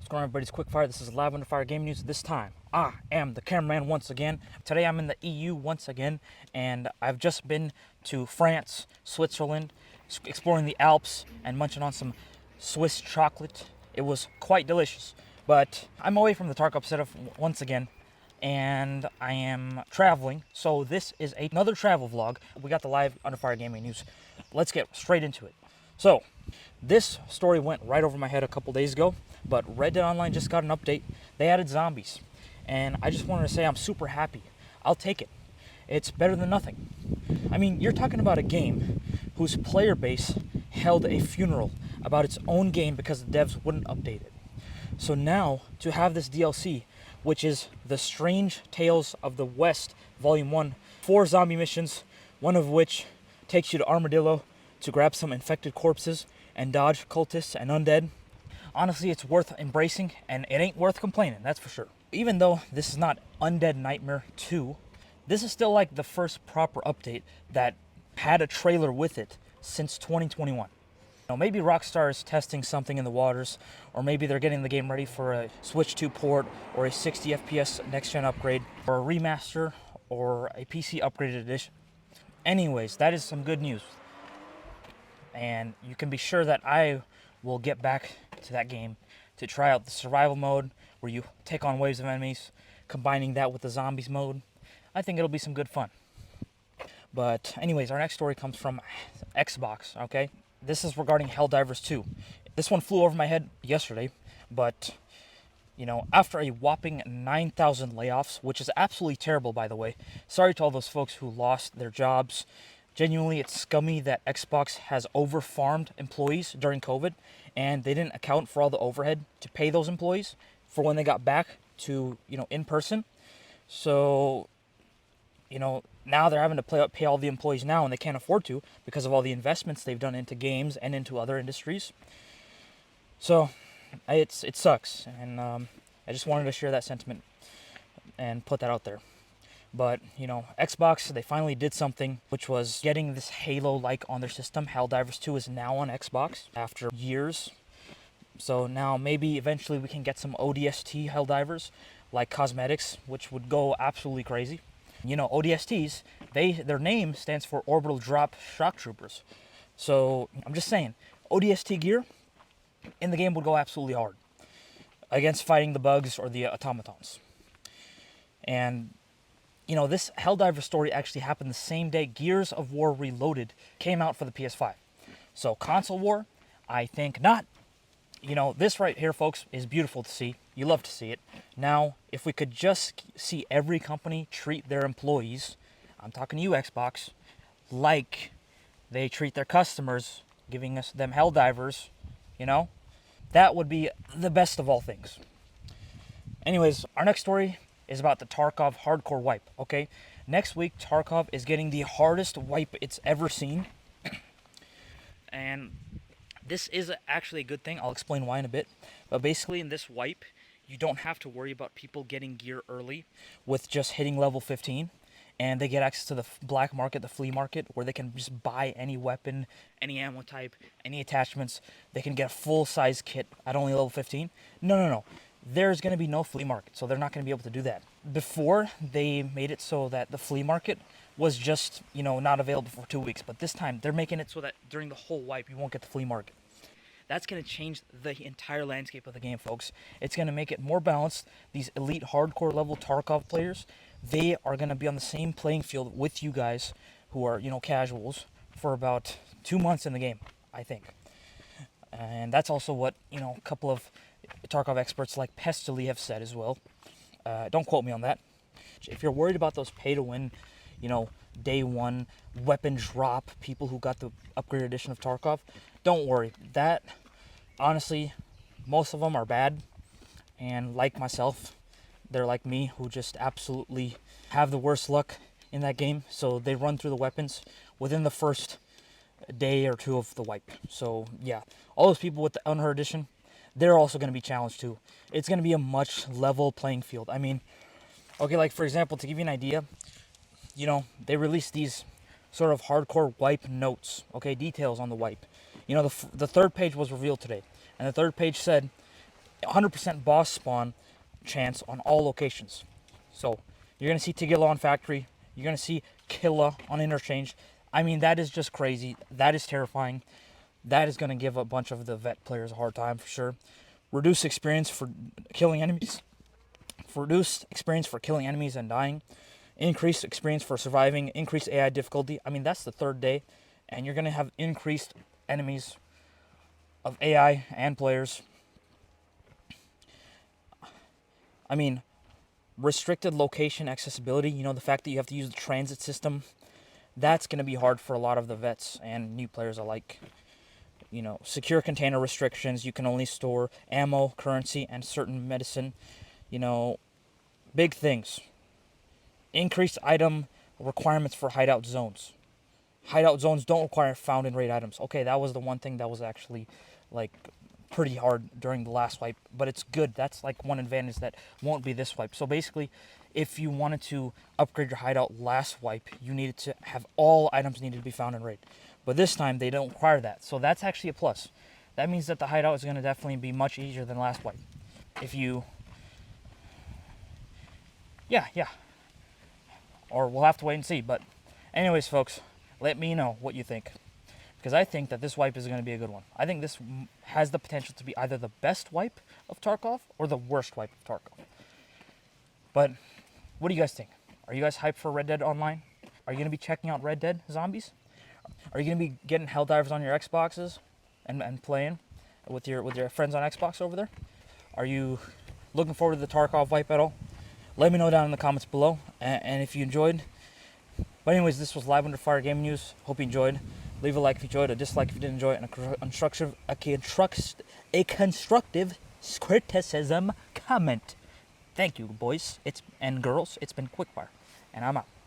going on, everybody's quick fire. This is live under fire gaming news. This time I am the cameraman once again. Today I'm in the EU once again, and I've just been to France, Switzerland, exploring the Alps and munching on some Swiss chocolate. It was quite delicious. But I'm away from the Tarkov setup once again, and I am traveling, so this is another travel vlog. We got the live under fire gaming news. Let's get straight into it. So this story went right over my head a couple days ago, but Red Dead Online just got an update. They added zombies, and I just wanted to say I'm super happy. I'll take it. It's better than nothing. I mean, you're talking about a game whose player base held a funeral about its own game because the devs wouldn't update it. So now, to have this DLC, which is The Strange Tales of the West, Volume 1, 4 zombie missions, one of which takes you to Armadillo to grab some infected corpses and dodge cultists and undead. Honestly, it's worth embracing, and it ain't worth complaining, that's for sure. Even though this is not Undead Nightmare 2, this is still like the first proper update that had a trailer with it since 2021. Now, maybe Rockstar is testing something in the waters, or maybe they're getting the game ready for a Switch 2 port, or a 60 FPS next-gen upgrade, or a remaster, or a PC upgraded edition. Anyways, that is some good news. And you can be sure that I will get back to that game to try out the survival mode, where you take on waves of enemies, combining that with the zombies mode. I think it'll be some good fun. But anyways, our next story comes from Xbox, okay? This is regarding Helldivers 2. This one flew over my head yesterday, but, you know, after a whopping 9,000 layoffs, which is absolutely terrible, by the way. Sorry to all those folks who lost their jobs. Genuinely, it's scummy that Xbox has over-farmed employees during COVID, and they didn't account for all the overhead to pay those employees for when they got back to, in person. So, now they're having to pay all the employees now, and they can't afford to because of all the investments they've done into games and into other industries. So, it sucks, and I just wanted to share that sentiment and put that out there. But, Xbox, they finally did something, which was getting this Halo-like on their system. Helldivers 2 is now on Xbox after years. So now maybe eventually we can get some ODST Helldivers, like cosmetics, which would go absolutely crazy. ODSTs, their name stands for Orbital Drop Shock Troopers. So I'm just saying, ODST gear in the game would go absolutely hard against fighting the bugs or the automatons. And this Helldivers story actually happened the same day Gears of War Reloaded came out for the PS5. So console war, I think not. This right here, folks, is beautiful to see. You love to see it. Now, if we could just see every company treat their employees, I'm talking to you, Xbox, like they treat their customers, giving them Helldivers, that would be the best of all things. Anyways, our next story is about the Tarkov hardcore wipe, okay? Next week, Tarkov is getting the hardest wipe it's ever seen. And this is actually a good thing. I'll explain why in a bit. But basically, in this wipe, you don't have to worry about people getting gear early with just hitting level 15. And they get access to the black market, the flea market, where they can just buy any weapon, any ammo type, any attachments. They can get a full-size kit at only level 15. No. There's going to be no flea market, so they're not going to be able to do that. Before, they made it so that the flea market was just, not available for 2 weeks. But this time, they're making it so that during the whole wipe, you won't get the flea market. That's going to change the entire landscape of the game, folks. It's going to make it more balanced. These elite hardcore level Tarkov players, they are going to be on the same playing field with you guys who are, casuals for about 2 months in the game, I think. And that's also what, a couple of Tarkov experts like Pestily have said as well. Don't quote me on that. If you're worried about those pay-to-win, day one weapon drop people who got the upgraded edition of Tarkov, don't worry. That, honestly, most of them are bad. And like myself, they're like me, who just absolutely have the worst luck in that game. So they run through the weapons within the first day or two of the wipe. So yeah, all those people with the unheard edition, they're also going to be challenged too. It's going to be a much level playing field. I mean, okay, like for example, to give you an idea, they released these sort of hardcore wipe notes, okay, details on the wipe. The third page was revealed today, and the third page said, 100% boss spawn chance on all locations. So you're gonna see Tigilla on factory. You're gonna see Killa on interchange. I mean, that is just crazy. That is terrifying. That is gonna give a bunch of the vet players a hard time for sure. Reduced experience for killing enemies. Reduced experience for killing enemies and dying. Increased experience for surviving. Increased AI difficulty. I mean, that's the third day, and you're gonna have increased enemies of AI and players. I mean, restricted location accessibility, you know, the fact that you have to use the transit system, that's going to be hard for a lot of the vets and new players alike. You know, secure container restrictions, you can only store ammo, currency, and certain medicine. You know, big things. Increased item requirements for hideout zones. Hideout zones don't require found in raid items. Okay, that was the one thing that was actually, like, pretty hard during the last wipe, but it's good. That's like one advantage that won't be this wipe. So basically, if you wanted to upgrade your hideout last wipe, you needed to have all items needed to be found in raid. But this time they don't require that. So that's actually a plus. That means that the hideout is going to definitely be much easier than last wipe. If you yeah. Or we'll have to wait and see, but anyways, folks, let me know what you think. Because I think that this wipe is going to be a good one. I think this has the potential to be either the best wipe of Tarkov or the worst wipe of Tarkov. But what do you guys think? Are you guys hyped for Red Dead Online? Are you going to be checking out Red Dead Zombies? Are you going to be getting Helldivers on your Xboxes and playing with your friends on Xbox over there? Are you looking forward to the Tarkov wipe at all? Let me know down in the comments below. And if you enjoyed. But anyways, this was Live Under Fire Gaming News. Hope you enjoyed. Leave a like if you enjoyed, a dislike if you didn't enjoy it, and a constructive criticism comment. Thank you, boys and girls. It's been Quickfire, and I'm out.